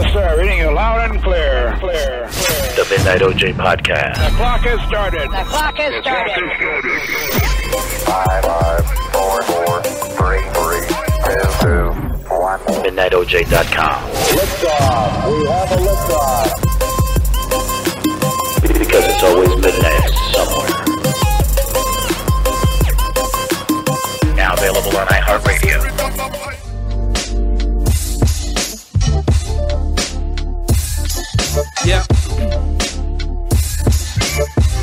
Yes, sir. Reading you loud and clear. Clear. The Midnight OJ Podcast. The clock has started. The clock has started. 5, 4, 3, 2, 1. MidnightOJ.com. Liftoff. We have a liftoff. Because it's always midnight somewhere. Now available on iHeartRadio. Yeah.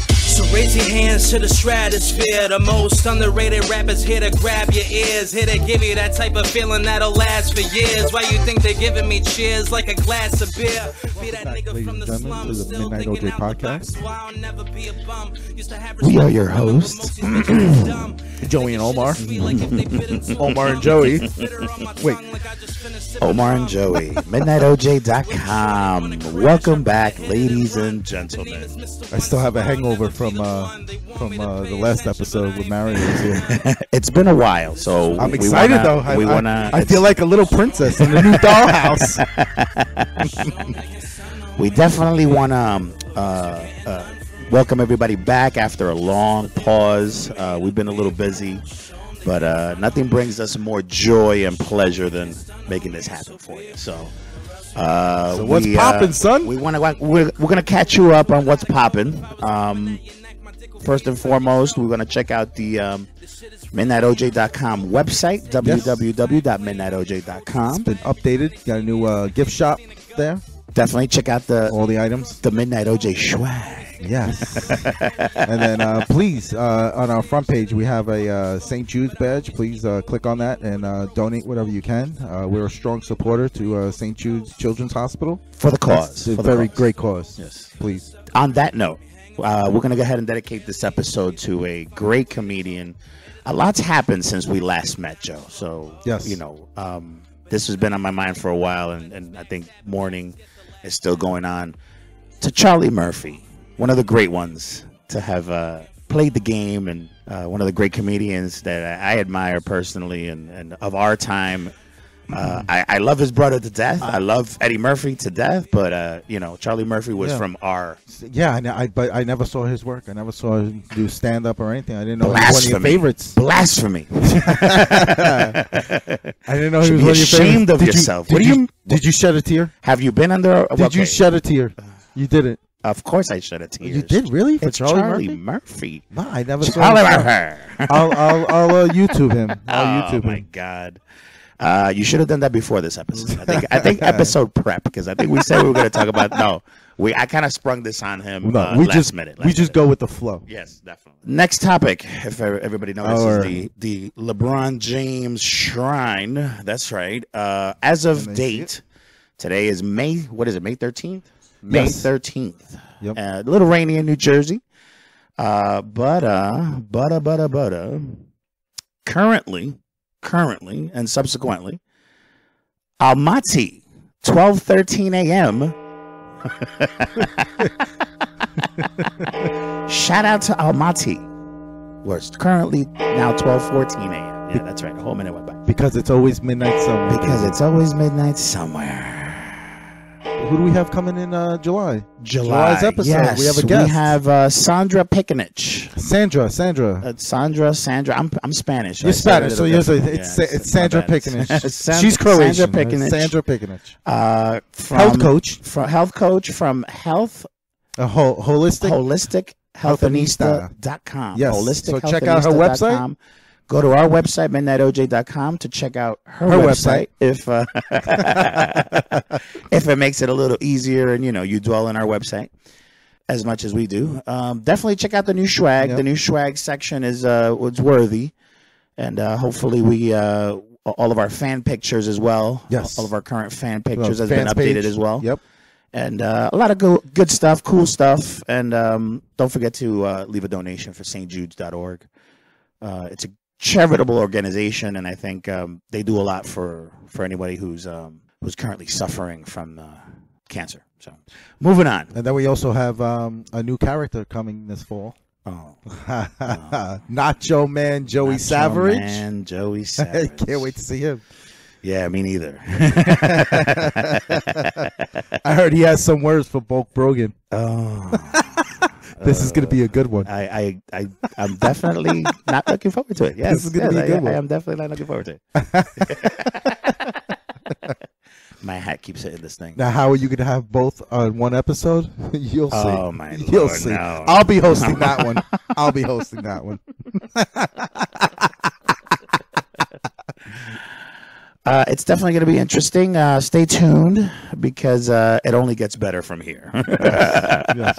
So raise your hands to the stratosphere. The most underrated rappers here to grab your ears, here to give you that type of feeling that'll last for years. Why you think they're giving me cheers like a glass of beer? Be that nigga from the slums, still thinking out the box. Why I'll never be a bum. We are your hosts, Joey and Omar. Omar and Joey. Wait. Omar and Joey, MidnightOJ.com. Welcome back, ladies and gentlemen. I still have a hangover from the last episode with Mario was here. It's been a while, so I'm excited though. I feel like a little princess in the new dollhouse. We definitely want to welcome everybody back after a long pause. We've been a little busy, but nothing brings us more joy and pleasure than making this happen for you. So what's popping, son? We're gonna catch you up on what's popping. First and foremost, we're gonna check out the MidnightOJ.com website, www.midnightoj.com. It's been updated. Got a new gift shop there. Definitely check out all the items. The Midnight OJ swag. Yes. And then please, on our front page, we have a St. Jude's badge. Please click on that and donate whatever you can. We're a strong supporter to St. Jude's Children's Hospital. For the cause. It's a very great cause. Yes. Please. On that note, we're going to go ahead and dedicate this episode to a great comedian. A lot's happened since we last met, Joe. So, yes. You know, this has been on my mind for a while, and I think mourning is still going on. To Charlie Murphy, one of the great ones to have played the game, and one of the great comedians that I admire personally and of our time. I love his brother to death. I love Eddie Murphy to death, but you know, Charlie Murphy was from our. Yeah, but I never saw his work. I never saw him do stand up or anything. I didn't know he was one of your favorites. Blasphemy! I didn't know he was one of your favorites. Ashamed of yourself. Did you shed a tear? Have you been under? Did you shed a tear? You didn't. Of course, I shed a tear. You did, really? For it's Charlie Murphy. No, I never saw Charlie him. Murphy. I'll YouTube him. Oh my God. You should have done that before this episode. I think episode prep, because I think we said we were going to talk about. No, I kind of sprung this on him. Last minute. We just go with the flow. Yes, definitely. Next topic, if everybody knows, is the LeBron James Shrine. That's right. As of date, today is May. What is it? May 13th. May 13th. Yep. A little rainy in New Jersey. But currently, and subsequently, Almaty, 12:13 a.m. Shout out to Almaty. We're currently now 12:14 a.m. Yeah, that's right. A whole minute went by. Because it's always midnight somewhere. Because it's always midnight somewhere. Who do we have coming in July? July's episode. Yes, we have a guest. We have Sandra Picanich. Sandra. Sandra. I'm Spanish. You're Spanish, so it's Sandra Picanich. She's Croatian. Sandra Picanich. Health coach from Health. Holistic Healthanista.com. Yes. Holistic. So check out her website. Go to our website, MidnightOJ.com, to check out her website. If it makes it a little easier and, you dwell on our website as much as we do. Definitely check out the new swag. Yep. The new swag section is worthy. And hopefully we all of our fan pictures as well. Yes. All of our current fan pictures has been updated as well. Yep. And a lot of good stuff, cool stuff. And don't forget to leave a donation for stjudes.org. It's a charitable organization, and I think they do a lot for anybody who's currently suffering from cancer. So, moving on. And then we also have a new character coming this fall. Nacho Man Joey Savage. Man Joey Savage. Can't wait to see him. Yeah, me neither. I heard he has some words for Bulk Brogan. Oh, This is going to be a good one. I'm definitely not looking forward to it. Yes, This is gonna be a good one. I am definitely not looking forward to it. My hat keeps hitting this thing. Now, how are you going to have both on one episode? You'll see. Oh my You'll Lord, see. no. I'll be hosting that one. I'll be hosting that one. It's definitely going to be interesting. Stay tuned because it only gets better from here. Yes.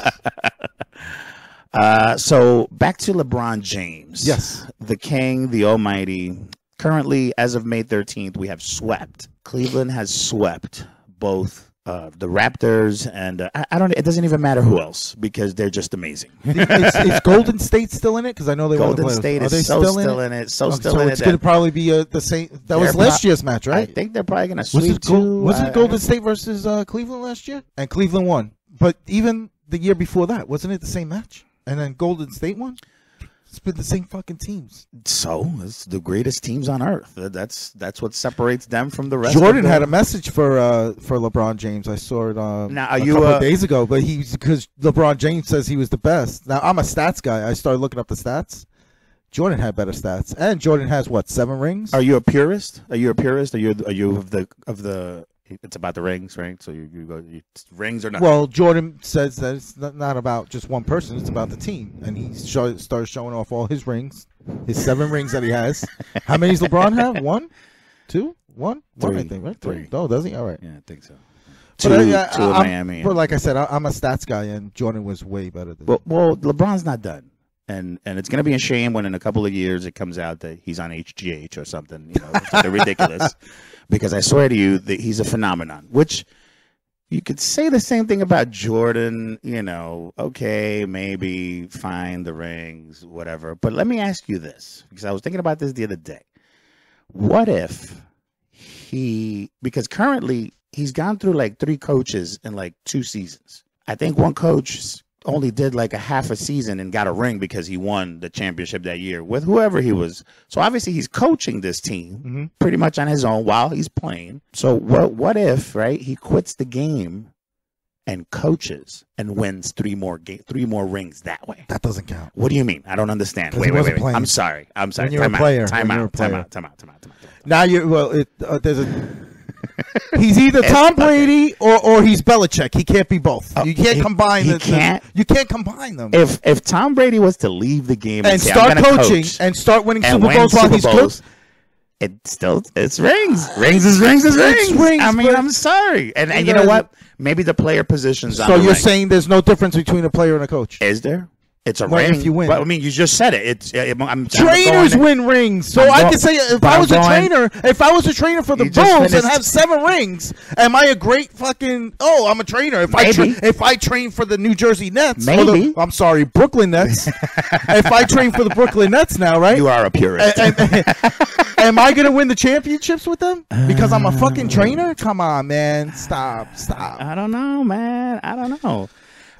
So back to LeBron James. Yes. The King, the Almighty. Currently, as of May 13th, we have swept. Cleveland has swept both the Raptors and I don't. It doesn't even matter who else because they're just amazing. Is Golden State still in it? Because I know they won the Golden playoffs. State Are they is still in it. So still in it. It's going to probably be the same. That was last year's match, right? I think they're probably going to sweep Was it Golden State versus Cleveland last year? And Cleveland won. But even the year before that, wasn't it the same match? And then Golden State won? It's been the same fucking teams. So it's the greatest teams on earth. That's what separates them from the rest. Jordan of the... had a message for LeBron James. I saw it now, a couple of days ago. But because LeBron James says he was the best. Now I'm a stats guy. I started looking up the stats. Jordan had better stats, and Jordan has what, 7 rings? Are you a purist? Are you of the? It's about the rings, right? So you go rings or nothing. Well, Jordan says that it's not about just one person; it's about the team, and he started showing off all his rings, his 7 rings that he has. How many does LeBron have? 1, 2, 1, 1, I think, right? 3. Oh, does he? All right. Yeah, I think so. Two in Miami. But like I said, I'm a stats guy, and Jordan was way better than. Well, LeBron's not done. And it's going to be a shame when in a couple of years it comes out that he's on HGH or something, something ridiculous. Because I swear to you that he's a phenomenon, which you could say the same thing about Jordan, okay, maybe fine, the rings, whatever. But let me ask you this, because I was thinking about this the other day. What if because currently he's gone through like 3 coaches in like 2 seasons. I think one coach only did like a half a season and got a ring because he won the championship that year with whoever he was. So obviously he's coaching this team pretty much on his own while he's playing. So what if, right, he quits the game and coaches and wins 3 more rings that way? That doesn't count. What do you mean? I don't understand. Wait. I'm sorry. When you're a player. Time out. Now there's a. He's either Tom Brady or he's Belichick. He can't be both. You can't combine them. You can't combine them. If Tom Brady was to leave the game and say, start coaching and start winning Super Bowls while he's coached, it's rings. Rings is rings. I mean, I'm sorry. And you know what? Maybe the player positions. So you're saying there's no difference between a player and a coach? Is there? It's a ring. If you win. But, I mean, you just said it. Trainers win rings. So I could say if I was a trainer for the Bulls and have 7 rings, am I a great fucking? Oh, I'm a trainer. If I train for the New Jersey Nets, maybe. I'm sorry, Brooklyn Nets. If I train for the Brooklyn Nets now, right? You are a purist. Am I gonna win the championships with them because I'm a fucking trainer? Come on, man. Stop. I don't know, man. I don't know.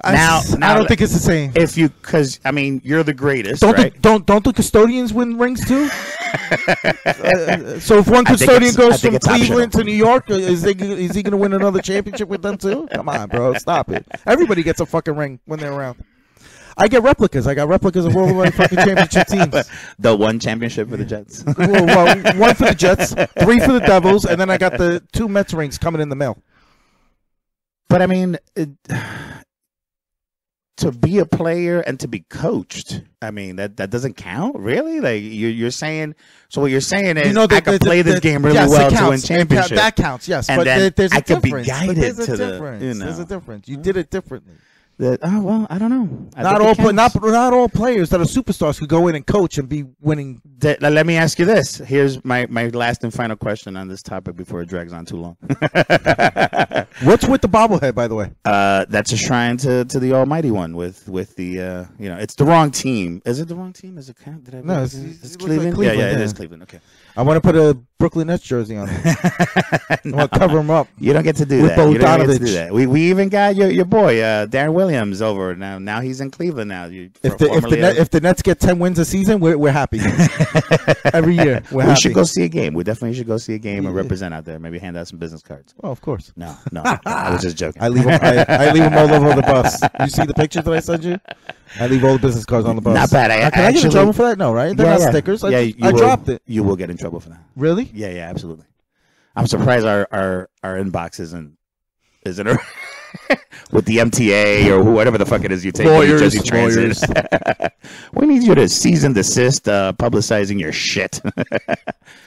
Now, I don't think it's the same. Because I mean, you're the greatest. Don't right? the custodians win rings too? So if one custodian goes from Cleveland to New York, is he going to win another championship with them too? Come on, bro, stop it. Everybody gets a fucking ring when they're around. I get replicas. I got replicas of worldwide fucking championship teams. The 1 championship for the Jets. well, 1 for the Jets, 3 for the Devils, and then I got the 2 Mets rings coming in the mail. But I mean. To be a player and to be coached, I mean that doesn't count, really. Like you're saying. So what you're saying is, I can play this game really well to win championship. That counts, yes. And but then there's a I could be difference. guided There's a to difference. the. There's a difference. You did it differently. Well, I don't know. Not all players that are superstars could go in and coach and be winning. Let me ask you this. Here's my last and final question on this topic before it drags on too long. What's with the bobblehead, by the way? That's a shrine to the Almighty One with the it's the wrong team. Is it the wrong team? Is it? No, it's Cleveland. Like Cleveland. Yeah, it is Cleveland. Okay. I want to put a Brooklyn Nets jersey on him. I'm gonna cover him up. You don't get to do With that. You don't get to Bogdanovich. do that. We even got your boy Darren Williams over now. Now he's in Cleveland now. If the Nets get 10 wins a season, we're happy. Every year we're happy. We should go see a game. We definitely should go see a game and represent out there. Maybe hand out some business cards. Oh, of course. No, I was just joking. I leave them all over the bus. You see the pictures that I sent you? I leave all the business cards on the bus. Not bad. Can I get in trouble for that? No, right? They're not stickers. I dropped it. You will get in trouble for that. Really? Yeah, absolutely. I'm surprised our inbox isn't with the MTA or whatever the fuck it is you take. Lawyers. We need you to cease and desist publicizing your shit.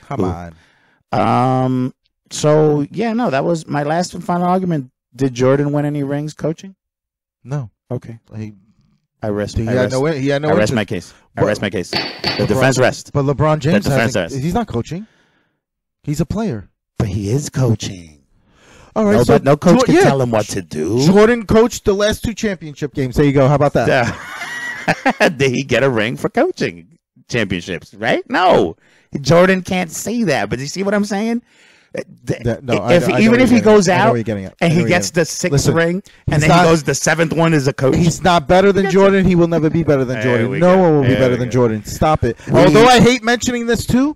Come on. So yeah, no, that was my last and final argument. Did Jordan win any rings coaching? No. Okay. He had no I rest my case. I rest my case. The defense rest. But LeBron James rest. He's not coaching. He's a player. But he is coaching. All right. No coach can tell him what to do. Jordan coached the last 2 championship games. There you go. How about that? Did he get a ring for coaching championships? Right? No. Jordan can't say that. But you see what I'm saying? Even if he goes out and he gets the 6th ring and then he goes the 7th one as a coach. He's not better than Jordan. He will never be better than Jordan. No one will be better than Jordan. Stop it. Although I hate mentioning this too,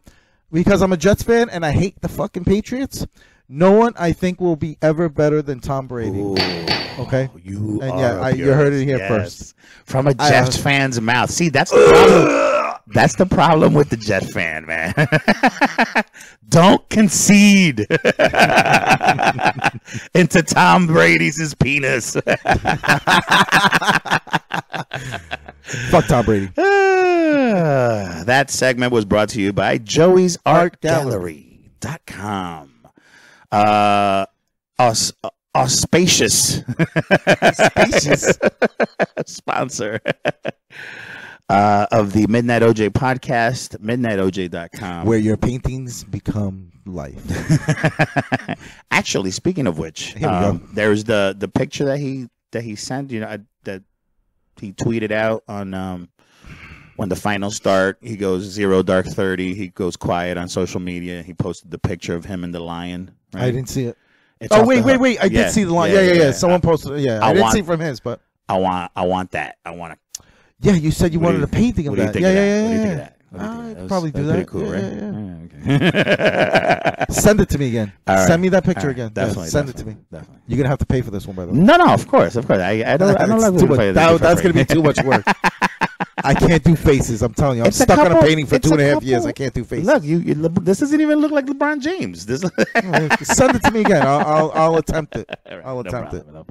because I'm a Jets fan and I hate the fucking Patriots, no one I think will be ever better than Tom Brady. Ooh, okay? You heard it here first. From a Jets fan's mouth. See, that's the problem. That's the problem with the Jet fan, man. Don't concede into Tom Brady's penis. Fuck Tom Brady. That segment was brought to you by Joey's Art Gallery.com. Auspicious sponsor of the Midnight OJ podcast, midnightoj.com, where your paintings become life. Actually, speaking of which, there's the picture that he sent, that he tweeted out on when the finals start. He goes 0 dark 30. He goes quiet on social media. He posted the picture of him and the lion. Right? I didn't see it. Wait! I did see the lion. Yeah. Someone posted. Yeah, I didn't see from his, but I want that. I want to. Yeah, you said you wanted a painting of that. Yeah. What do you think of that? I'd probably do that. Pretty cool, right? Yeah. Send it to me again. Right. Send me that picture again. Definitely. Send it to me. Definitely. You're gonna have to pay for this one, by the way. No, of course. I don't like too much. That's gonna be too much work. I can't do faces. I'm telling you, I'm stuck on a painting for 2.5 years. I can't do faces. Look, this doesn't even look like LeBron James. Send it to me again. I'll attempt it. I'll attempt it. No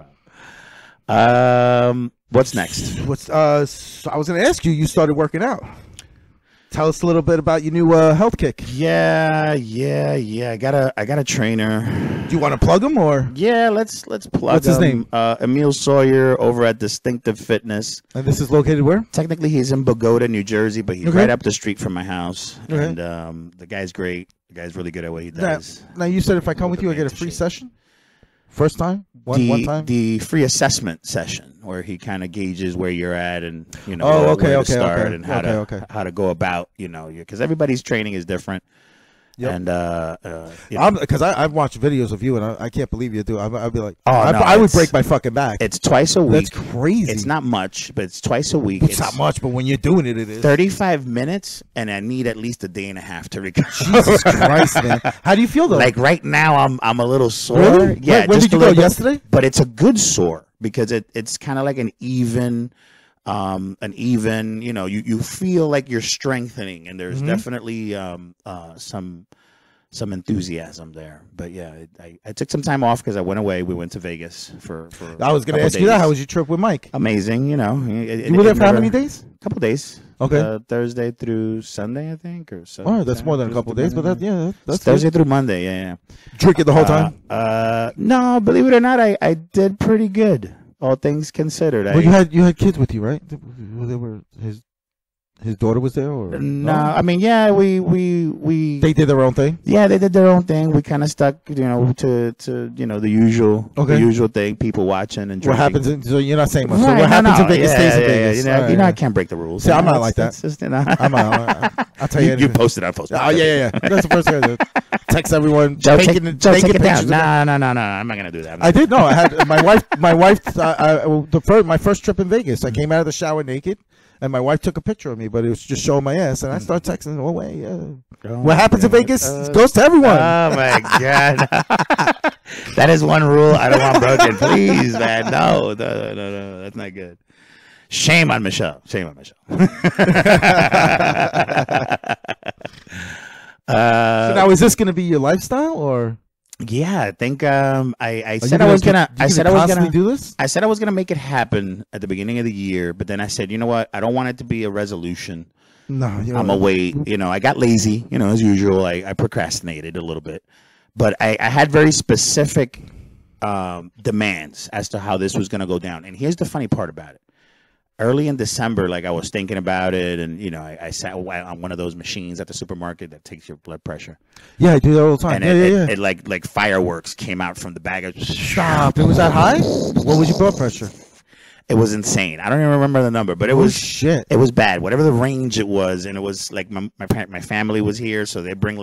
problem. What's next? So I was going to ask you. You started working out. Tell us a little bit about your new health kick. Yeah. I got a trainer. Do you want to plug him or? Yeah, let's plug. What's his name? Emil Sawyer over at Distinctive Fitness. And this is located where? Technically, he's in Bogota, New Jersey, but he's right up the street from my house. Okay. And the guy's great. The guy's really good at what he does. Now you said if I come with you, I get a free session. First time? One time? The free assessment session where he kind of gauges where you're at and, where to start and how to go about, because everybody's training is different. Yep. And because I've watched videos of you and I can't believe you do. I'd be like, I would break my fucking back. It's twice a week. That's crazy. It's not much, but it's twice a week. It's not much, but when you're doing it, it is 35 minutes, and I need at least a day and a half to recover. Jesus Christ, man! How do you feel though? Like right now, I'm a little sore. Really? Yeah. When did you go? Yesterday? But it's a good sore because it's kind of like an even. You feel like you're strengthening, and there's definitely some enthusiasm there. But yeah, I took some time off because I went away. We went to Vegas for I was going to ask you that. How was your trip with Mike? Amazing. You were there for how many days? A couple days. Okay. Thursday through Sunday, I think, or Sunday. Oh, that's more than a couple days, but that's Thursday through Monday. Yeah. Drinking the whole time? No, believe it or not, I did pretty good. All things considered. Well, you had kids with you, right? They were His daughter was there, or No, I mean, yeah, we they did their own thing. yeah, they did their own thing. We kind of stuck, to the usual thing, people watching and drinking. What happens? So you're not saying much. So Right, what happens in no, Vegas stays in Vegas. I can't break the rules. See, I'm not It's- like that. it's just, I'm I'll tell you. you anything. posted, I posted. Oh yeah. That's the first thing I did. Text everyone. Joe, take taking it down. pictures of No, I'm not gonna do that. I did. No, I had my wife. My first trip in Vegas. I came out of the shower naked, and my wife took a picture of me, but it was just showing my ass, and I started texting. Oh wait, yeah. What happens in Vegas goes to everyone. Oh my god, that is one rule I don't want broken. Please, man, no, that's not good. Shame on Michelle. Shame on Michelle. So now, is this going to be your lifestyle, or? Yeah, I think I said I was gonna do this. I said I was gonna make it happen at the beginning of the year, but then I said, you know what? I don't want it to be a resolution. No, I'm gonna wait. I got lazy. As usual. I procrastinated a little bit, but I had very specific demands as to how this was gonna go down. And here's the funny part about it. Early in December, I was thinking about it, and I sat on one of those machines at the supermarket that takes your blood pressure. Yeah, I do that all the time. And it like fireworks came out from the bag. Stop! It was that high? What was your blood pressure? It was insane. I don't even remember the number, but it was shit. It was bad. Whatever the range it was, and it was like my family was here, so they bring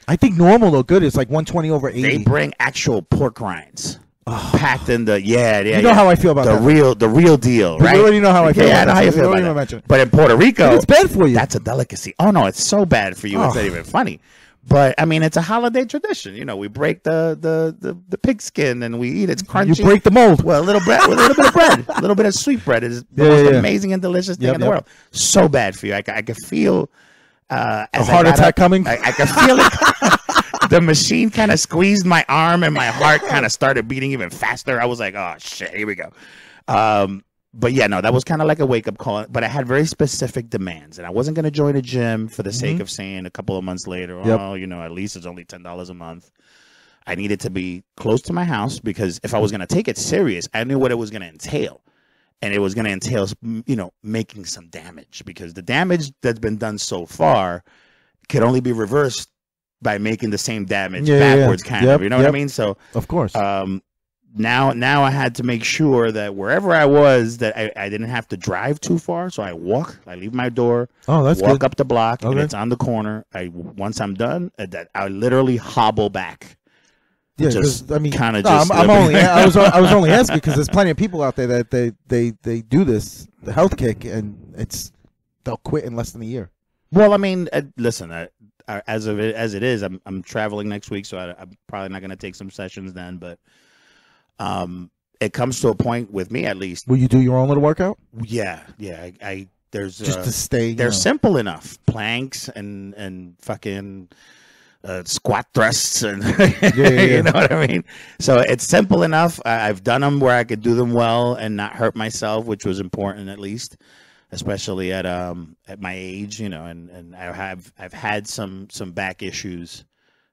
I think normal though good is like 120/80. They bring actual pork rinds. Packed in the You know how I feel about that. The real deal, right? You already know how I feel. Yeah, I know how you feel about that. But in Puerto Rico, it's bad for you. That's a delicacy. Oh no, it's so bad for you. It's not even funny. But I mean, it's a holiday tradition. We break the pig skin and we eat it. It's crunchy. You break the mold. Well, a little bit of bread, a little bit of sweet bread is the most amazing and delicious thing in the world. So bad for you. I can feel a heart attack coming. I can feel it. The machine kind of squeezed my arm and my heart kind of started beating even faster. I was like, oh shit, here we go. But yeah, no, that was kind of like a wake up call. But I had very specific demands, and I wasn't going to join a gym for the sake of saying a couple of months later, at least it's only $10 a month. I needed to be close to my house because if I was going to take it serious, I knew what it was going to entail. And it was going to entail, making some damage, because the damage that's been done so far could only be reversed by making the same damage backwards, kind of. You know what I mean? So, of course. Now I had to make sure that wherever I was, that I didn't have to drive too far. So I leave my door, walk good. up the block, and it's on the corner. Once I'm done, I literally hobble back. Yeah, just I mean, kind of. I was only asking because there's plenty of people out there that they do this, the health kick, and they'll quit in less than a year. Well, I mean, listen. As it is, I'm traveling next week, so I'm probably not going to take some sessions then. But it comes to a point with me, at least. Will you do your own little workout? Yeah. There's just to stay. They're simple enough, planks and fucking squat thrusts, and you know what I mean. So it's simple enough. I've done them where I could do them well and not hurt myself, which was important, at least. Especially at my age, and I've had some back issues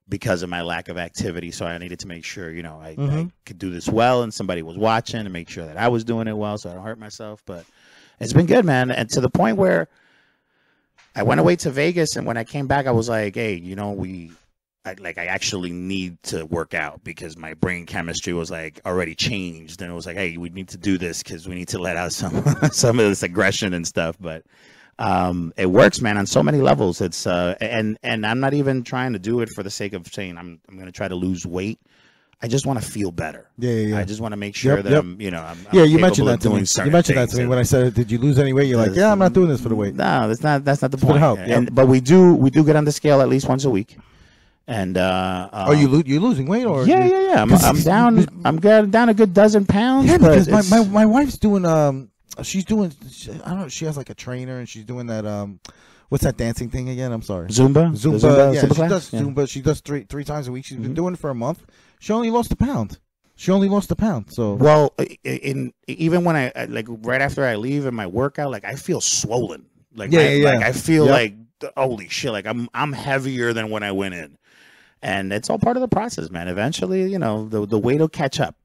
because of my lack of activity. So I needed to make sure, I could do this well, and somebody was watching, and make sure that I was doing it well, so I don't hurt myself. But it's been good, man, and to the point where I went away to Vegas, and when I came back, I was like, hey, I actually need to work out, because my brain chemistry was already changed, and it was like, hey, we need to do this because we need to let out some of this aggression and stuff. But it works, man, on so many levels. It's and I'm not even trying to do it for the sake of saying I'm going to try to lose weight. I just want to feel better. Yeah. I just want to make sure that I'm you mentioned that to me. You mentioned that to me when I said, did you lose any weight? You're like, yeah, I'm not doing this for the weight. No, that's not the point. Help. But we do get on the scale at least once a week. And you losing weight, or yeah. I'm down. I'm down a good dozen pounds. Yeah, because my wife's doing she's doing, I don't know, she has like a trainer, and she's doing that what's that dancing thing again? I'm sorry. Zumba. Yeah, Zumba she class? does Zumba. She does three times a week. She's been doing it for a month. She only lost a pound. So well, even when I right after I leave in my workout, I feel swollen. I feel like holy shit. I'm heavier than when I went in. And it's all part of the process, man. Eventually, the weight will catch up.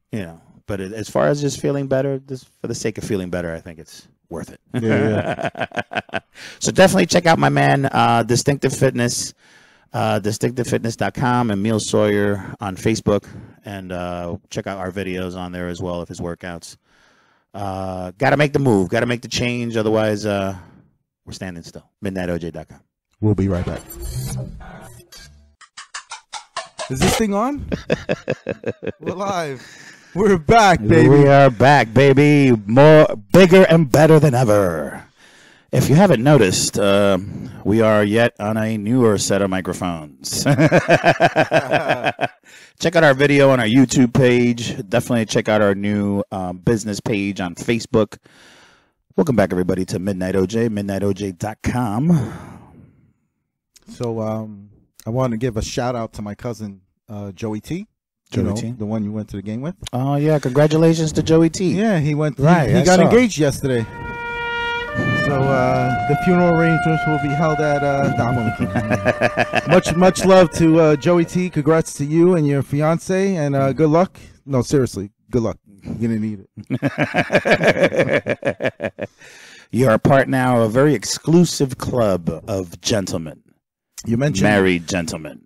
But as far as just feeling better, just for the sake of feeling better, I think it's worth it. Yeah. So definitely check out my man, Distinctive Fitness, distinctivefitness.com, and Emil Sawyer on Facebook, and check out our videos on there as well of his workouts. Got to make the move, got to make the change, otherwise we're standing still. MidnightOJ.com. We'll be right back. Is this thing on? We're live. We're back, baby. We are back, baby. More, bigger, and better than ever. If you haven't noticed, we are yet on a newer set of microphones. Check out our video on our YouTube page. Definitely check out our new business page on Facebook. Welcome back, everybody, to Midnight OJ, MidnightOJ.com. So I want to give a shout out to my cousin, Joey T. Joey T. The one you went to the game with. Oh, yeah. Congratulations to Joey T. Yeah, he went. Right, He I got saw. engaged yesterday. So the funeral arrangements will be held at. I'm only kidding. much love to Joey T. Congrats to you and your fiance, and good luck. No, seriously, good luck. You're gonna need it. You're a part now of a very exclusive club of gentlemen. You mentioned Married gentlemen.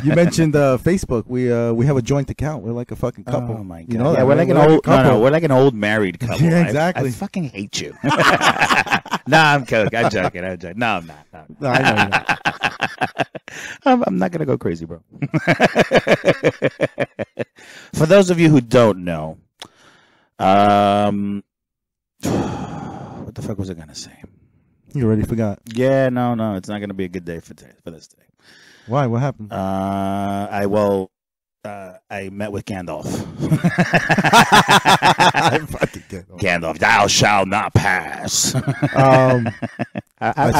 You mentioned Facebook. We have a joint account. We're like a fucking couple. Oh my god! You know yeah, that, we're right? like an old. No, we're like an old married couple. Yeah, exactly. I fucking hate you. Nah, I'm joking. I'm joking. No, I'm not. No, I know you're not. I'm not gonna go crazy, bro. For those of you who don't know, what the fuck was I gonna say? You already forgot. Yeah, no, it's not gonna be a good day for this day. Why? What happened? I met with Gandalf. Gandalf, thou shalt not pass. How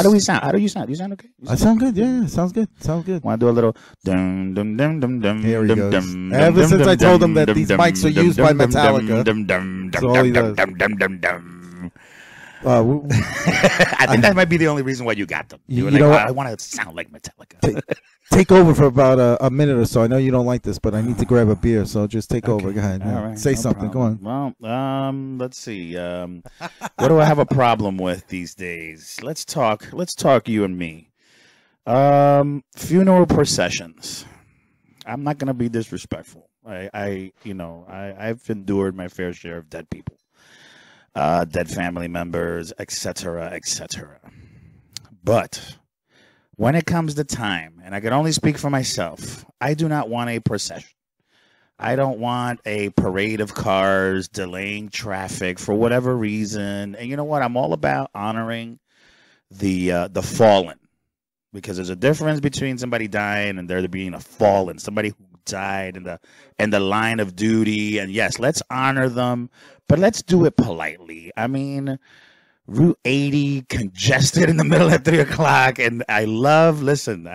do we sound? How do you sound? You sound okay? I sound good. Yeah, sounds good. Sounds good. Want to do a little dum dum dum dum dum? Here he dum, goes. dum, Ever dum, since dum, I told him dum, that these dum, mics are dum, used dum, by dum, Metallica. dum, dum, That's dum, all he dum, does. dum, dum, dum, dum. We- I think that might be the only reason why you got them. You were You like, know "Oh, what? I want to sound like Metallica. Take over for about a minute or so. I know you don't like this, but I need to grab a beer, so just take over. Go ahead. All right, Say no something. problem. Go on. Well, let's see. What do I have a problem with these days? Let's talk you and me. Funeral processions. I'm not gonna be disrespectful. I've endured my fair share of dead people, dead family members, etc., etc. But when it comes to time, and I can only speak for myself, I do not want a procession. I don't want a parade of cars delaying traffic for whatever reason. And you know what? I'm all about honoring the fallen, because there's a difference between somebody dying and there being a fallen, somebody who died in the line of duty. And yes, let's honor them, but let's do it politely. I mean, Route 80 congested in the middle at 3 o'clock, and listen,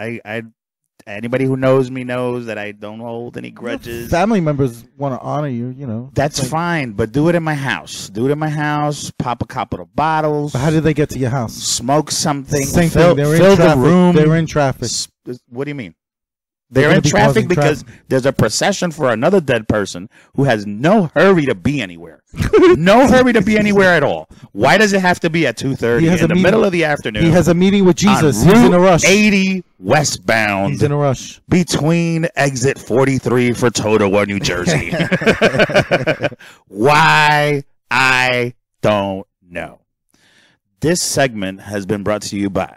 anybody who knows me knows that I don't hold any grudges. Family members want to honor you. You know. That's fine, but do it in my house. Do it in my house. Pop a couple of bottles. But how did they get to your house? Smoke something. Same fill, thing. They're in fill traffic. the room. They're in traffic. What do you mean? They're They're in gonna be traffic causing because traffic. there's a procession for another dead person who has no hurry to be anywhere. No hurry to be anywhere at all. Why does it have to be at 2:30 in the middle of the afternoon? He has a meeting with Jesus. on He's in a Route rush. 80 westbound. He's in a rush. Between exit 43 for Totowa, New Jersey. Why? I don't know. This segment has been brought to you by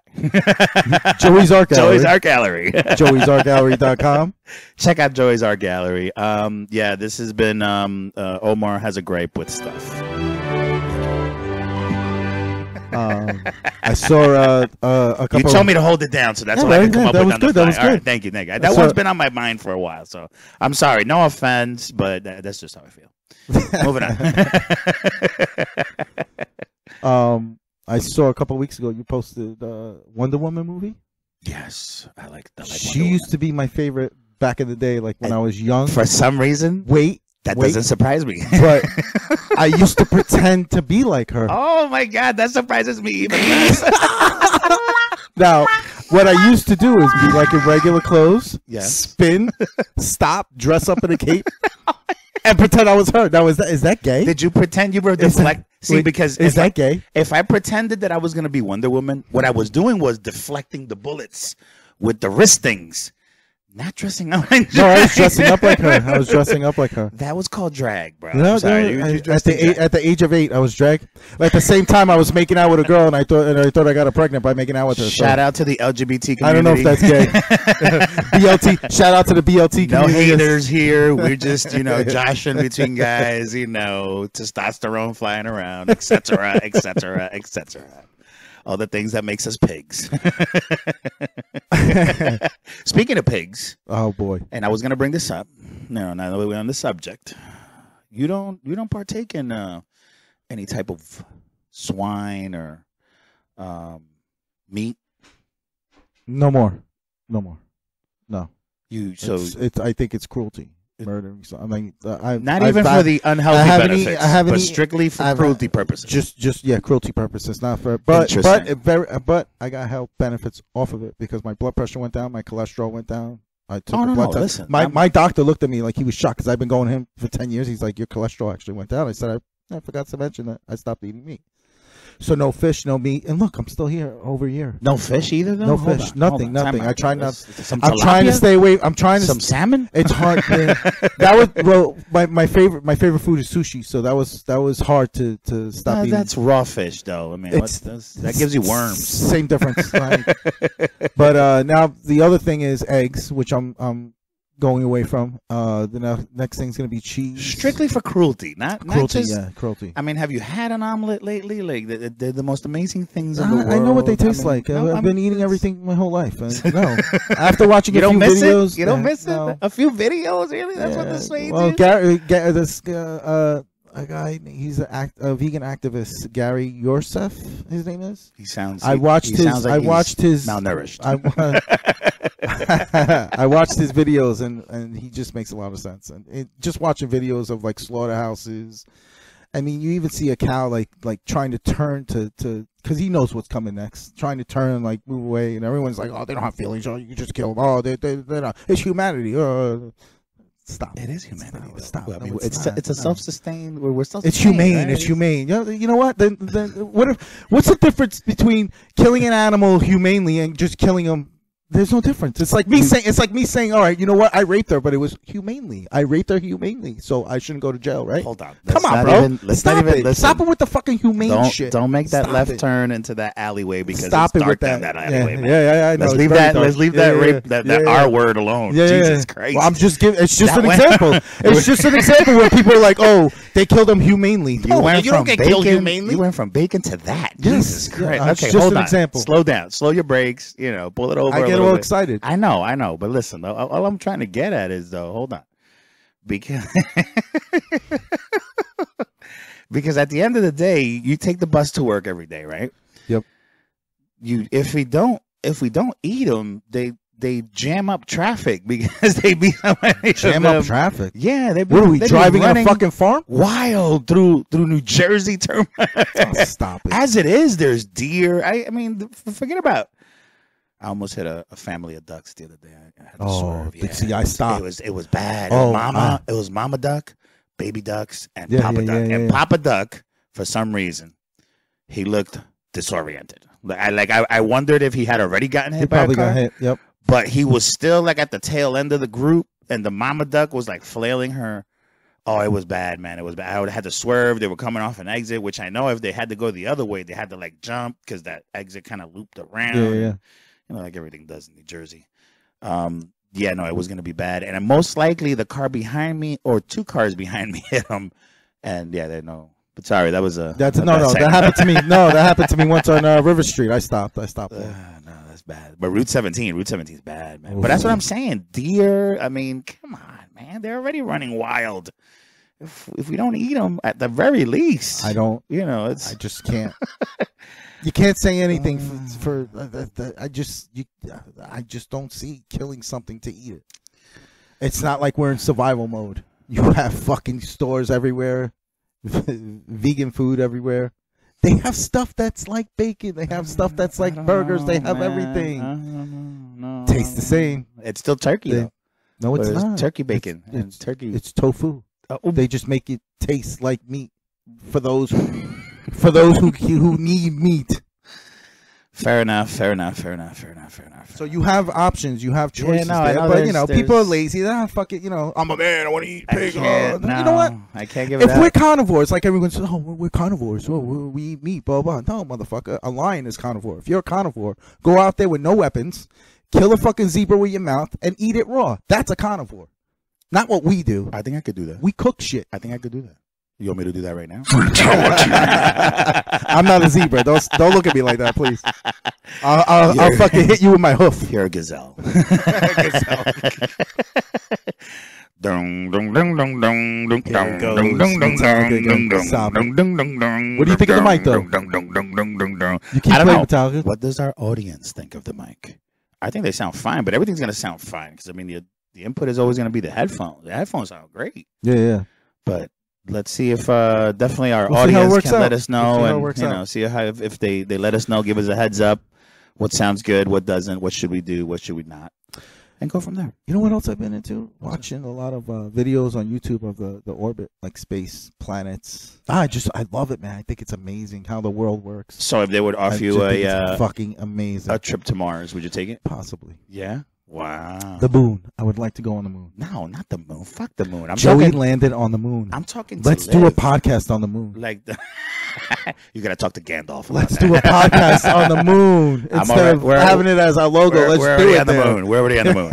Joey's Art Gallery. Joey's Art Gallery. Joey'sArtGallery.com. Check out Joey's Art Gallery. Yeah, this has been Omar has a gripe with stuff. I saw a couple. You told me to hold it down, so that's Yeah, what I right, can come yeah, up that with was on the good, that fly. was All right, good. thank you. That So- one's been on my mind for a while, so I'm sorry. No offense, but that's just how I feel. Moving on. I saw a couple weeks ago you posted the Wonder Woman movie. Yes, I like that. She used to be my favorite back in the day, like when I was young. For some reason, Wait, that doesn't surprise me. but I used to pretend to be like her. Oh my God, that surprises me even less. Now, what I used to do is be like in regular clothes, Yes. spin, stop, dress up in a cape, and pretend I was her. Now, is that gay? Did you pretend you were deflect? See, because is that gay? If I pretended that I was gonna be Wonder Woman, what I was doing was deflecting the bullets with the wrist things. Not dressing up like No, I was dressing up like her. I was dressing up like her. That was called drag, bro. No, I'm sorry. no, You at the age of 8, I was drag. At the same time, I was making out with a girl, and I thought I got her pregnant by making out with her. Shout out to the LGBT community. I don't know if that's gay. BLT. Shout out to the BLT community. No haters here. We're just, joshing between guys, testosterone flying around, etc., etc., etc. All the things that makes us pigs. Speaking of pigs. Oh boy. And I was gonna bring this up. No, now that we're on the subject. You don't partake in any type of swine or meat? No more. No. I think it's cruelty. Murdering. So, I mean, not even for the unhealthy benefits, but strictly for cruelty purposes. Just cruelty purposes, not for. But I got health benefits off of it because my blood pressure went down, my cholesterol went down. I took a blood test. Listen, my doctor looked at me like he was shocked because I've been going to him for 10 years. He's like, your cholesterol actually went down. I said, I forgot to mention that I stopped eating meat. So no fish, no meat, and look, I'm still here over a year. No fish either, though. No fish, nothing. I try not. I'm trying to stay away. I'm trying to some salmon. It's hard. My favorite food is sushi, so that was hard to stop eating. That's raw fish, though. I mean, that gives you worms. Same difference. Right? But now the other thing is eggs, which I'm going away from. The next thing's gonna be cheese. Strictly for cruelty, not cruelty. Just, yeah, cruelty. I mean, have you had an omelet lately? Like they're the most amazing things in the world. I know what they taste like. I've been eating everything my whole life. No, after watching a few videos, you don't miss it. A few videos, really? That's what this means. Well, Gary, a guy, he's a vegan activist, Gary Yourceff, his name is. He sounds. I watched his malnourished. I watched his videos and he just makes a lot of sense. And just watching videos of like slaughterhouses, I mean, you even see a cow like trying to turn to because he knows what's coming next, trying to turn and like move away, and everyone's like, oh, they don't have feelings. Oh, you can just kill them. Oh, they're not. It's humanity. Stop. It is humanity. No, stop. Well, I mean, no, it's a self-sustained. We're self-sustained. It's humane. Right? It's humane. You know what? Then what's the difference between killing an animal humanely and just killing them? There's no difference. It's like me saying, all right, you know what? I raped her, but it was humanely. I raped her humanely, so I shouldn't go to jail, right? Hold on. Come on, bro. Stop it. Stop it with the fucking humane shit. Don't make that left turn into that alleyway because Stop it's it with dark down that alleyway. Man. Yeah. Let's leave that. Let's leave that rape. That R word alone. Jesus Christ. Well, I'm just giving. It's just an example. It's just an example where people are like, oh, they killed him humanely. You don't get killed humanely. You went from bacon to that. Jesus Christ. Okay, hold on. Example. Slow down. Slow your brakes. Pull it over. I get all excited. I know, but listen, all I'm trying to get at is hold on, because at the end of the day, you take the bus to work every day, right? Yep. If we don't eat them, they jam up traffic because they be jam up traffic. Yeah, what are we driving on a fucking farm? Wild through New Jersey terminal. Oh, stop it. As it is, there's deer. I mean, forget about. I almost hit a family of ducks the other day. I had to swerve. Yeah, see, I stopped. It was bad. It was mama duck, baby ducks, and Papa duck. And Papa duck, for some reason, he looked disoriented. I wondered if he had already gotten hit by a car. Got hit. Yep. But he was still at the tail end of the group, and the mama duck was flailing her. Oh, it was bad, man. It was bad. I would have had to swerve. They were coming off an exit, which I know if they had to go the other way, they had to jump because that exit kind of looped around. Yeah. Like everything does in New Jersey. It was going to be bad. And most likely the car behind me or two cars behind me hit them. And they know. But sorry, that was a... That happened to me. No, that happened to me once on River Street. I stopped. No, that's bad. But Route 17 is bad, man. Ooh. But that's what I'm saying. Deer, I mean, come on, man. They're already running wild. If we don't eat them, at the very least... I don't... it's... I just can't... You can't say anything for I just don't see killing something to eat it. It's not like we're in survival mode. You have fucking stores everywhere, vegan food everywhere. They have stuff that's like bacon. They have stuff that's like burgers. They have everything. Tastes the same. It's still turkey though. No, it's not. Turkey bacon and turkey. It's tofu. They just make it taste like meat for those who need meat. Fair enough. So you have options, you have choices no, there, I know but you know, there's- people are lazy. Fuck it, you know, I'm a man, I want to eat pig. I can't, You know what? I can't give it If that. we're carnivores, like everyone says, we're carnivores, we eat meat, blah, blah. No, motherfucker, a lion is carnivore. If you're a carnivore, go out there with no weapons, kill a fucking zebra with your mouth, and eat it raw. That's a carnivore. Not what we do. I think I could do that. We cook shit. I think I could do that. You want me to do that right now? I'm not a zebra. Don't look at me like that, please. I'll fucking hit you with my hoof. You're a gazelle. What do you think of the mic, though? You keep I don't playing know. Metallica. What does our audience think of the mic? I think they sound fine, but everything's going to sound fine because, I mean, the input is always going to be the headphones. The headphones sound great, Yeah. but let's see if definitely our We'll see how it audience works can out. let us know We'll see how it and works you out. know, see how if they let us know, give us a heads up, what sounds good, what doesn't, what should we do, what should we not, and go from there. You know what else I've been into? Watching a lot of videos on YouTube of the orbit, like space, planets. I love it, man. I think it's amazing how the world works. So if they would I offer you just think it's a fucking amazing. trip to Mars, would you take it? Possibly. Yeah. Wow. The moon. I would like to go on the moon. No, not the moon. Fuck the moon. I'm Joey talking. landed on the moon. I'm talking. To Let's do a live. podcast on the moon. Like the, you gotta talk to Gandalf. about Let's that. do a podcast on the moon instead of having it as our logo. We're Let's do already it on the there. moon. We're already on the moon.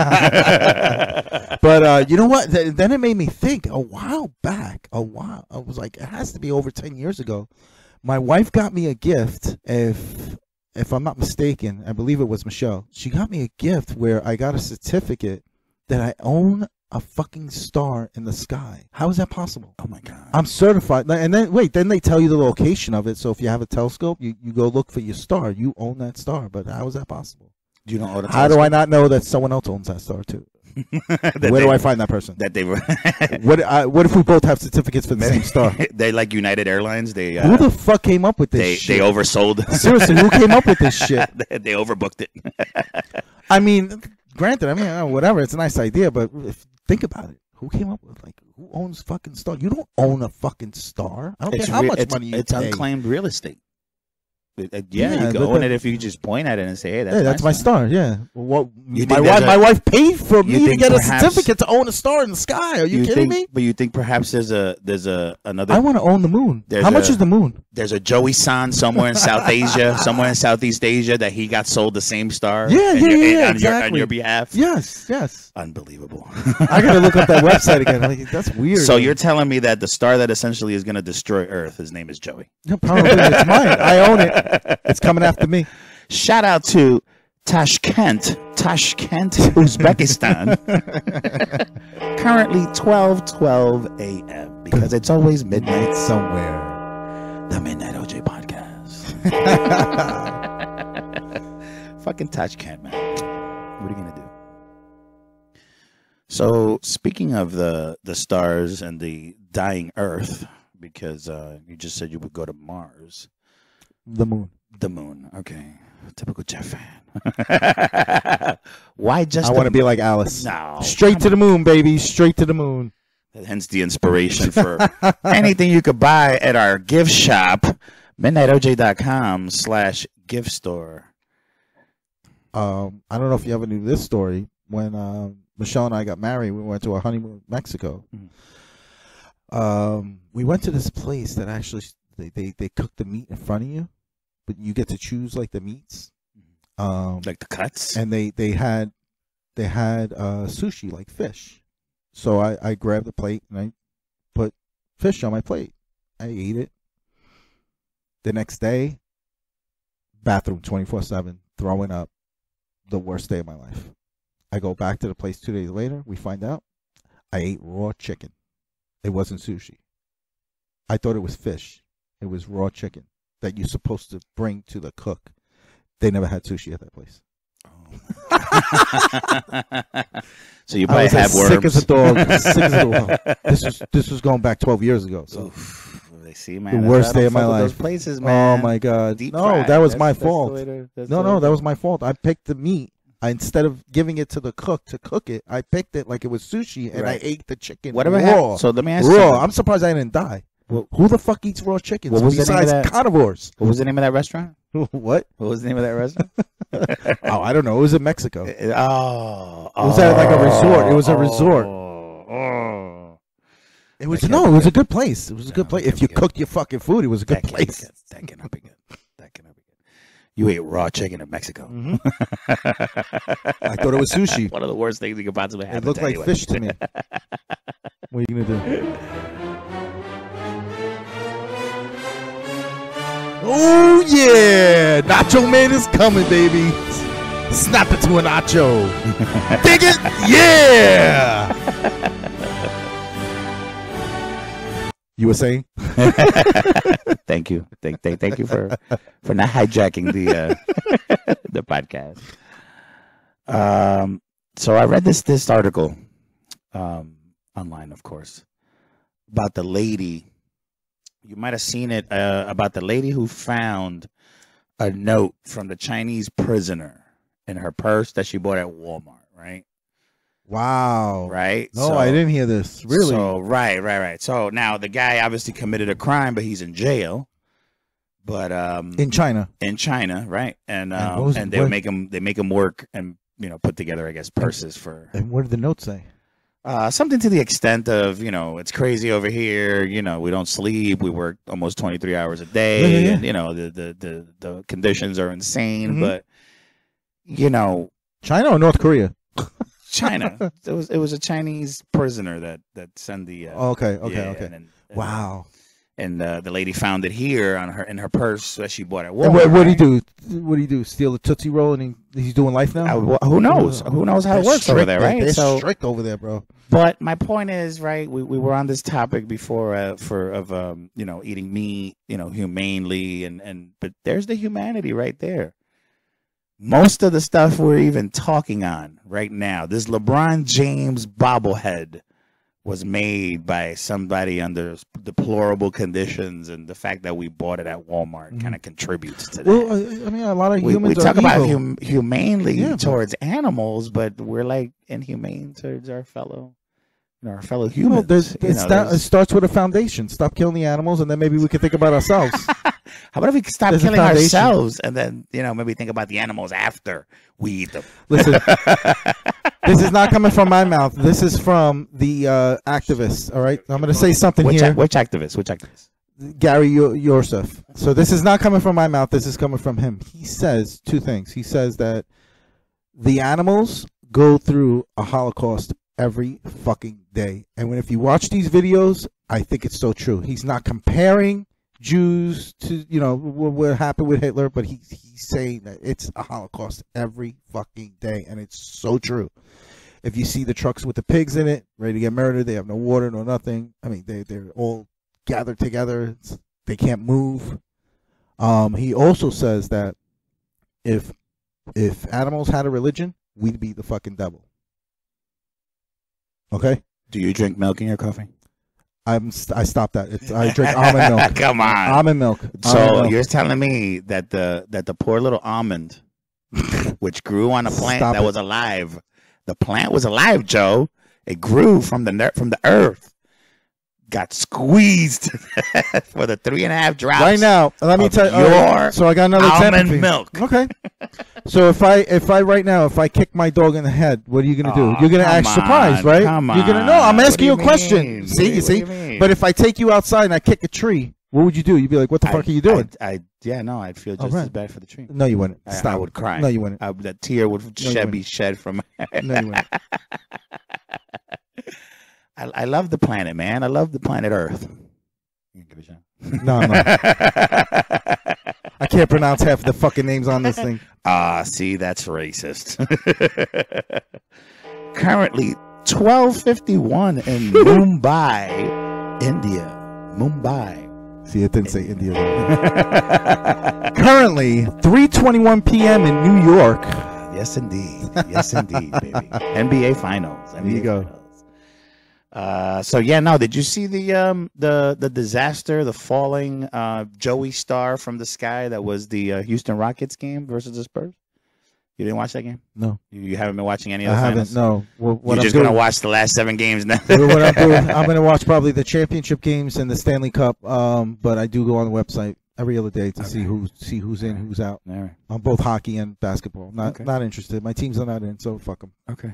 But you know what? Then it made me think. A while back, I was like, it has to be over 10 years ago. My wife got me a gift. If I'm not mistaken, I believe it was Michelle. She got me a gift where I got a certificate that I own a fucking star in the sky. How is that possible? Oh my god. I'm certified. And then they tell you the location of it. So if you have a telescope, you go look for your star. You own that star. But how is that possible? Do you know all the How do I not know that someone else owns that star too? Where do I find that person? That they were. What if we both have certificates for the same star? They like United Airlines. They Who the fuck came up with this they shit? oversold. Seriously, who came up with this shit? They overbooked it. I mean, granted, whatever, it's a nice idea, but think about it. Who came up with, who owns fucking star? You don't own a fucking star. I don't care how much money you It's pay. unclaimed real estate. Yeah, you can but own it if you just point at it and say, "Hey, that's my star." Yeah. Well, You my think wife, there's my wife paid for you me to think get a perhaps- certificate to own a star in the sky. Are you kidding me? But you think perhaps there's another. I want to own the moon. There's How much a- is the moon? There's a Joey San somewhere in South Asia, somewhere in Southeast Asia, that he got sold the same star. Yeah, on exactly. your behalf. Yes. Unbelievable. I gotta look up that website again. That's weird. So you're telling me that the star that essentially is going to destroy Earth, his name is Joey. No, probably it's mine. I own it. It's coming after me. Shout out to Tashkent, Uzbekistan. Currently 12:12 a.m. because it's always midnight somewhere. The Midnight OJ Podcast. Fucking Tashkent, man. What are you gonna do? So speaking of the stars and the dying Earth, because you just said you would go to Mars. The moon. The moon. Okay. Typical Jeff fan. Why just I want to be like Alice. No. Straight to the moon, baby. Straight to the moon. Hence the inspiration for anything you could buy at our gift shop, midnightoj.com/gift store. I don't know if you ever knew this story. When Michelle and I got married, we went to a honeymoon in Mexico. We went to this place that actually they cook the meat in front of you, but you get to choose like the meats. Like the cuts? And they had sushi, like fish. So I grabbed the plate and I put fish on my plate. I ate it. The next day, bathroom 24/7, throwing up. The worst day of my life. I go back to the place 2 days later. We find out I ate raw chicken. It wasn't sushi. I thought it was fish. It was raw chicken that you're supposed to bring to the cook. They never had sushi at that place. So you I probably was have as worms. sick as a dog. Sick as a dog. This was going back 12 years ago. So They see, man. the worst that's why I day of don't my fuck with life. Those places, man. Oh my God! Deep No, fried. that was That's- my that's the fault. way to- that's No, the way that to- was my fault. I picked the meat. instead of giving it to the cook to cook it, I picked it like it was sushi, and I ate the chicken Whatever raw. happened. So let me ask you. Raw. I'm surprised I didn't die. Who the fuck eats raw chickens What was the name of besides that? carnivores? What was the name of that restaurant? What? What was the name of that restaurant? Oh, I don't know. It was in Mexico. It Oh, was at like a resort. It was a resort. Oh, It was That no. can't It be was a good. good place. It was a good place. If you cooked your fucking food, it was a good that can't be place. good. That cannot be good. That cannot be good. You ate raw chicken in Mexico. I thought it was sushi. One of the worst things you could possibly happen. It looked to like anyone. fish to me. What are you gonna do? Oh yeah, Nacho Man is coming, baby. Snap it to a nacho. Dig it, yeah. You were saying? Thank you. Thank you for not hijacking the the podcast. So I read this article online, of course, about the lady. You might have seen it about the lady who found a note from the Chinese prisoner in her purse that she bought at Walmart, right? Wow. Right? No, So- I didn't hear this. Really? So, right. So now the guy obviously committed a crime, but he's in jail. But In China. in China, right? And what was- and they what- make him work and put together, I guess, purses for And what did the note say? something to the extent of it's crazy over here. We don't sleep. We work almost 23 hours a day, Yeah. and the conditions are insane. Mhm. But China or North Korea? China. it was a Chinese prisoner that sent the. Okay. yeah, Okay. and Wow. And the lady found it here in her purse that she bought at And Walmart. what did he do? What did he do? Steal a Tootsie Roll and he's doing life now? Who knows? Who knows how it They're works over strict, there, man. right? They're So, strict over there, bro. but my point is, right? We were on this topic before of eating meat, humanely, but there's the humanity right there. Most of the stuff we're even talking on right now, this LeBron James bobblehead was made by somebody under deplorable conditions, and the fact that we bought it at Walmart kind of contributes to that. Well, I mean, a lot of we humans talk are about evil. humanely Yeah, but- towards animals, but we're like inhumane towards our fellow Well, humans. it starts with a foundation. Stop killing the animals, and then maybe we can think about ourselves. How about if we stop There's a killing foundation. ourselves and then maybe think about the animals after we eat them? Listen, this is not coming from my mouth. This is from the activists. All right, I'm going to say something Which here. which activist? Gary Yourself. So this is not coming from my mouth. This is coming from him. He says two things. He says that the animals go through a Holocaust every fucking day. And if you watch these videos, I think it's so true. He's not comparing Jews to, what happened with Hitler, but he's saying that it's a Holocaust every fucking day. And it's so true. If you see the trucks with the pigs in it, ready to get murdered, they have no water, no nothing. I mean, they're all gathered together. They can't move. He also says that if animals had a religion, we'd be the fucking devil. Okay? Do you drink milk in your coffee? I stopped that. I drink almond milk. Come on. Almond milk. So Almond milk. you're telling me that the poor little almond, which grew on a plant Stop that it. was alive, the plant was alive, Joe. It grew from the earth, got squeezed for the 3.5 drops. Right now, let me of tell you. your So I got another example almond for you. milk. Okay. So if I right now, if I kick my dog in the head, what are you gonna do? Aw, You're gonna come act on, surprised, right? come You're gonna on. no. I'm What asking do you a you question. mean? See, you What do see. you mean? But if I take you outside and I kick a tree, what would you do? You'd be like, "What the fuck are you doing?" I'd feel just All right. as bad for the tree. No, you wouldn't. I Stop. would cry. No, you wouldn't. The tear would No, you be shed from my head. No, you wouldn't. I love the planet, man. I love the planet Earth. You can give it a shot. No, no. I can't pronounce half the fucking names on this thing. See, that's racist. Currently, 12:51 in Mumbai, India. Mumbai. See, it didn't say India. Currently, 3:21 p.m. in New York. Yes, indeed. Yes, indeed, baby. NBA Finals. There you NBA go. Finals. So yeah, no. Did you see the disaster, the falling Joey Star from the sky that was the Houston Rockets game versus the Spurs? You didn't watch that game? No. You haven't been watching any of I the haven't. finals? No. What You're I'm just doing, gonna watch the last 7 games now. what I'm doing, I'm gonna watch probably the championship games and the Stanley Cup. But I do go on the website every other day to see who's in, who's out. All right. On both hockey and basketball. Not interested. My teams are not in, so fuck them. Okay.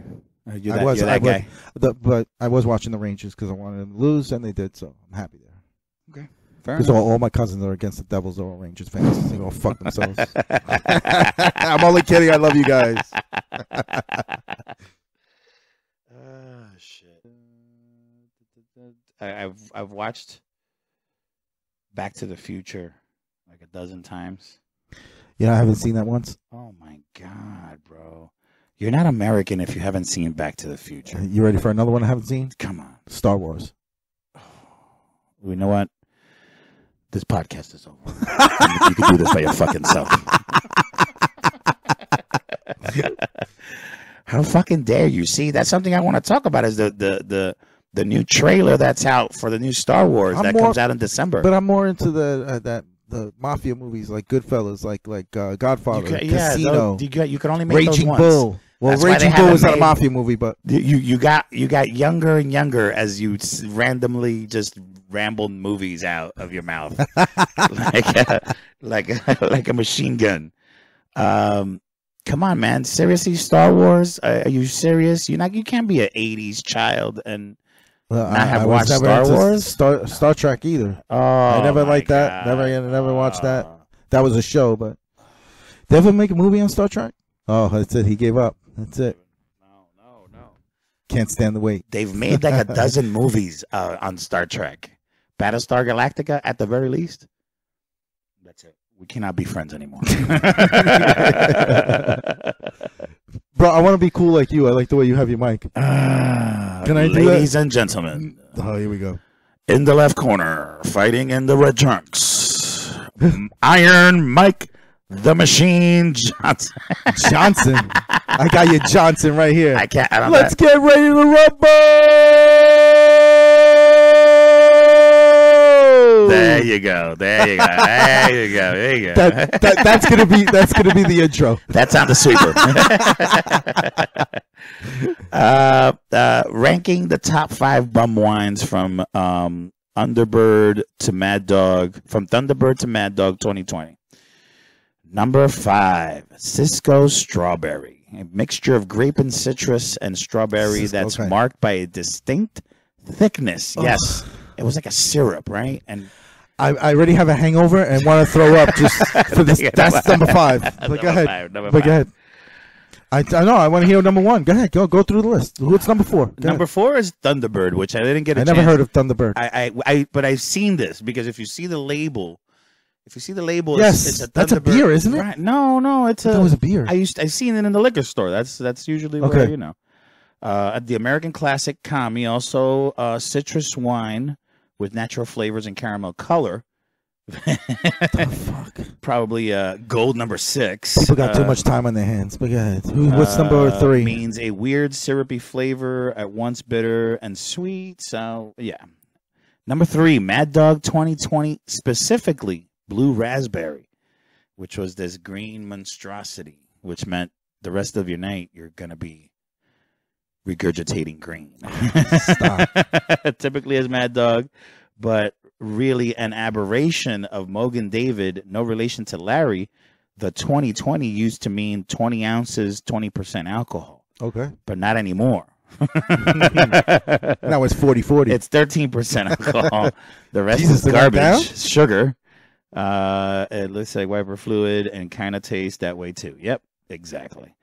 You're that guy. But I was watching the Rangers because I wanted them to lose, and they did, so I'm happy there. Okay. Fair Because enough. all my cousins are against the Devils, are all Rangers fans. They go fuck themselves. I'm only kidding. I love you guys. Shit. I've watched Back to the Future like a dozen times. Yeah, I haven't seen that once. Oh my God, bro. You're not American if you haven't seen Back to the Future. You ready for another one I haven't seen? Come on. Star Wars. You know what? This podcast is over. You can do this by your fucking self. How fucking dare you? See, that's something I want to talk about is the new trailer that's out for the new Star Wars comes out in December. But I'm more into the mafia movies like Goodfellas, like Godfather, Casino. You can only make Raging those Bull. Well, That's why they Raging Bull haven't is not a made- mafia movie, but You got younger and younger as you randomly just rambled movies out of your mouth, like a machine gun. Come on, man! Seriously, Star Wars? Are you serious? You can't be an '80s child and not have watched was Star never Wars. into Star Trek either. Oh, I never my liked that. God. Never watched that. That was a show, but they ever make a movie on Star Trek? Oh, that's it. He gave up. That's it. No. Can't stand the wait. They've made like a dozen movies on Star Trek. Battlestar Galactica, at the very least. That's it. We cannot be friends anymore. Bro, I want to be cool like you. I like the way you have your mic. Can I do that? Ladies and gentlemen, Oh, here we go. in the left corner, fighting in the red trunks, Iron Mike the Machine Johnson. Johnson. I got your Johnson right here. I don't Let's get ready to rumble. There you go. That's gonna be the intro. That's on the sweeper. Ranking the top 5 bum wines from Thunderbird to Mad Dog 2020. Number 5, Cisco Strawberry, a mixture of grape and citrus and strawberry that's okay. marked by a distinct thickness. Yes, it was like a syrup, right? And I already have a hangover and want to throw up just for this. That's number 5. But go ahead. Number But 5. go ahead. I know. I want to hear number 1. Go ahead. Go through the list. What's number 4? Go Number ahead. 4 is Thunderbird, which I didn't get. I never heard of Thunderbird. But I've seen this because if you see the label, Yes, it's a that's a Thunderbird. beer, isn't it? Right. No, it's That was a beer. I've seen it in the liquor store. That's usually where Okay. the American Classic Kami, also citrus wine with natural flavors and caramel color. Fuck. Probably gold number 6. People got too much time on their hands. But go ahead. What's number 3? Means a weird syrupy flavor, at once bitter and sweet. So yeah. Number 3, Mad Dog 2020, specifically Blue Raspberry, which was this green monstrosity, which meant the rest of your night you're gonna be regurgitating green. Stop. Typically as Mad Dog, but really an aberration of Mogan David, no relation to Larry. The 2020 used to mean 20 ounces, 20% alcohol, Okay. but not anymore. Now it's 40-40. It's 13% alcohol. The rest Jesus, is they went down? garbage, sugar. It looks like wiper fluid and kind of tastes that way too. Yep, exactly.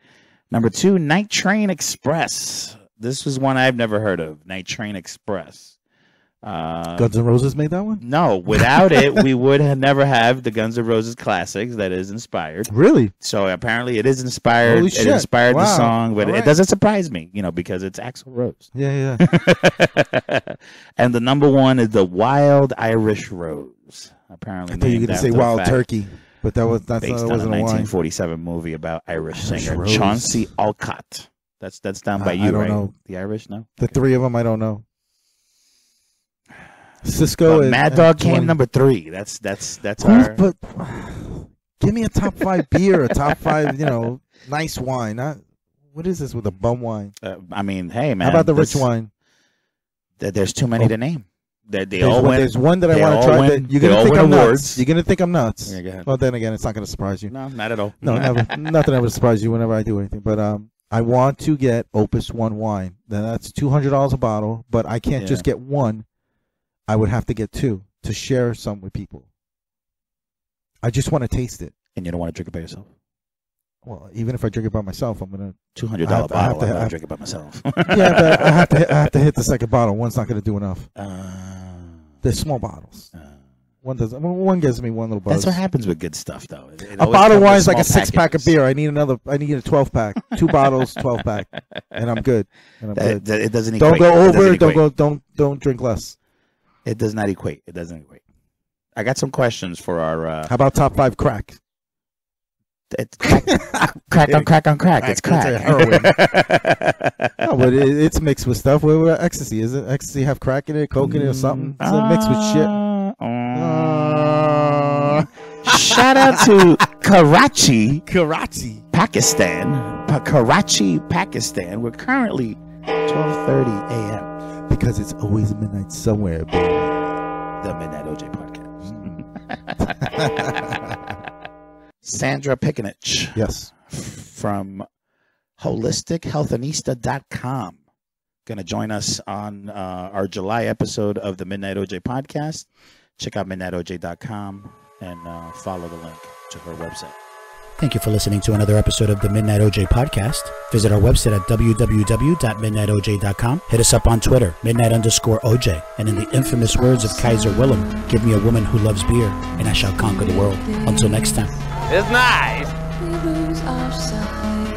Number 2, Night Train Express. This was one I've never heard of. Night Train Express. Guns N' Roses made that one? No, without it, we would have never have the Guns N' Roses classics that is inspired. Really? So apparently it is inspired. Holy It shit. inspired the Wow. song, but All it right. doesn't surprise me, because it's Axl Rose. Yeah. And the number 1 is the Wild Irish Rose. Apparently, I thought you were named going to say after the Wild fact, Turkey, but that based on a wasn't a wine. 1947 movie about Irish singer Rose. Chauncey Alcott. That's down by I you, don't right? know. The Irish, no. The 3 of them, I don't know. Cisco But and Mad Dog came 20. number 3. That's Who's, our. but give me a top 5 beer, a top 5, Nice wine. What is this with a bum wine? I mean, hey, man. How about the rich wine? There's too many to name. There's one that I want to try. You're going to think I'm nuts. You're going to think I'm nuts. Yeah, go ahead. Well, then again, it's not going to surprise you. No, not at all. No, never. Nothing ever surprises you whenever I do anything. But I want to get Opus 1 wine. Now, that's $200 a bottle, but I can't just get one. I would have to get two to share some with people. I just want to taste it. And you don't want to drink it by yourself? Well, even if I drink it by myself, I'm going to... $200 bottle, I want to drink it by myself. Yeah, but I have to hit the second bottle. One's not going to do enough. They're small bottles. One gives me one little buzz. That's what happens with good stuff, though. A bottle of wine is like a 6-pack of beer. I need a 12-pack. 2 bottles, 12-pack, and I'm good. It doesn't equate. Don't go over. Don't drink less. It does not equate. It doesn't equate. I got some questions for our. How about top 5 crack? It's crack on crack on crack. It's crack. Heroin. No, but it's mixed with stuff. What ecstasy? Is it ecstasy have crack in it, coke in it, or something? It's mixed with shit. Shout out to Karachi, Pakistan. Karachi, Pakistan. We're currently 12:30 a.m. because it's always midnight somewhere, baby. The Midnight OJ podcast. Sandra Picanich. Yes. From holistichealthanista.com. Going to join us on our July episode of the Midnight OJ podcast. Check out midnightoj.com and follow the link to her website. Thank you for listening to another episode of the Midnight OJ podcast. Visit our website at www.midnightoj.com. Hit us up on Twitter, midnight_OJ. And in the infamous words of Kaiser Wilhelm, give me a woman who loves beer, and I shall conquer the world. Until next time. It's nice. We lose our sight,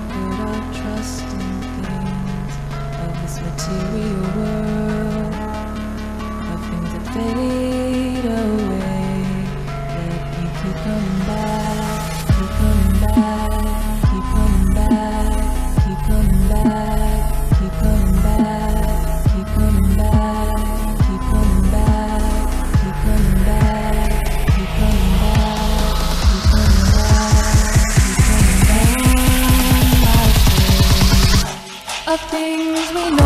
put our trust in things of this material world, of things that fade away. Yet we keep coming back, keep coming back, keep coming back, keep coming back, keep coming back, keep coming back, keep coming back, keep coming back, keep coming back. Of things we know.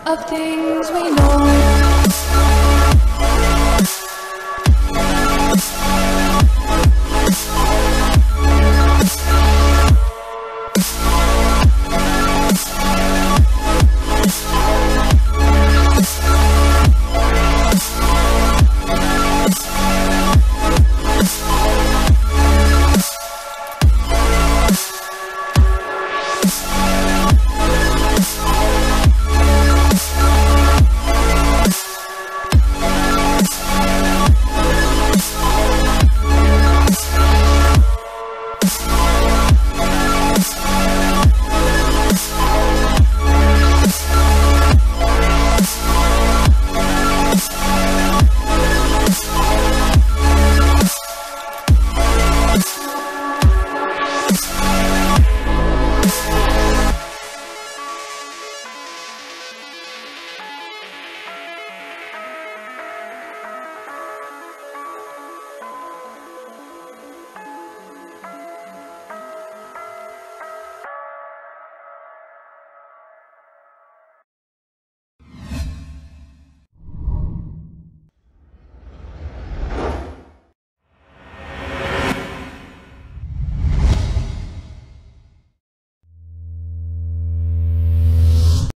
Of things we know.